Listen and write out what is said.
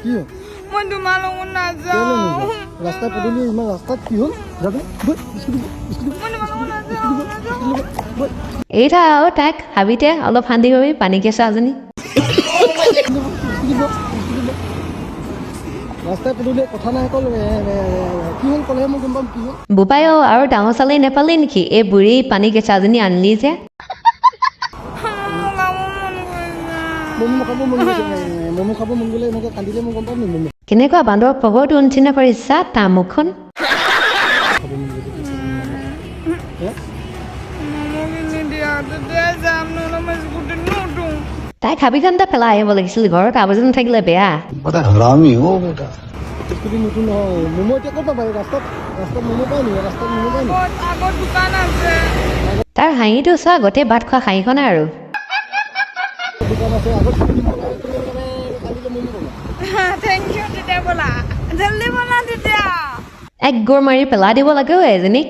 কি হ'ল মই তোমাৰ লগত নাযাওঁ ৰাস্তা পদূলি ইমান ৰাস্তাত কি হ'ল যাবি গৈ স্কুটি মই তোমাৰ লগত নাযাওঁ এইটা আৰু তাইক হাবিতে অলপ শান্তি কৰি পানী কেঁচা এজনী ৰাস্তাই পদূলি কথা নাই অকল কি হ'ল ক'লেহে মই গম পাম কি হ'ল বোপাইও আৰু ডাঙৰ চালেই নেপালি নেকি এই বুঢ়ী পানী কেঁচা এজনী আনিলি যে ম'ম' খাব মন গৈছে ম'ম' খাব মন গ'লে এনেকৈ কান্দিলে মই গম পাম নি ম'ম' কেনেকুৱা বান্দৰ পগৰটো নিচিনা কৰিছা তাৰ মুখখন খাব মন গৈছে নিদিয়া তেতিয়া যাম নহ'লে মই স্কুটি নুঠো তাই খাবি কান্দা পেলাই আহিব লাগিছিল ঘৰত আৱৰ্জনা নাথাকিলে বেয়া बड़ा हरामी हो बेटा স্কুটি নতুন নহয় ম'ম' এতিয়া ক'ত পাবা ৰাস্তাত ম'ম' পায় নি ৰাস্তাত ম'ম' পায় নি আগত দোকান আছে তাৰ হাঁহিটো চোৱা গোটেই ভাত খোৱা হাঁহিখনে আৰু দোকান আছে আগত স্কুটি কান্দিলে ম'ম' পাবা থেংক ইউ তেতিয়া ব'লা জল্দি ব'লা তেতিয়া এক গোৰ মাৰি পেলাই দিব লাগে এজনীক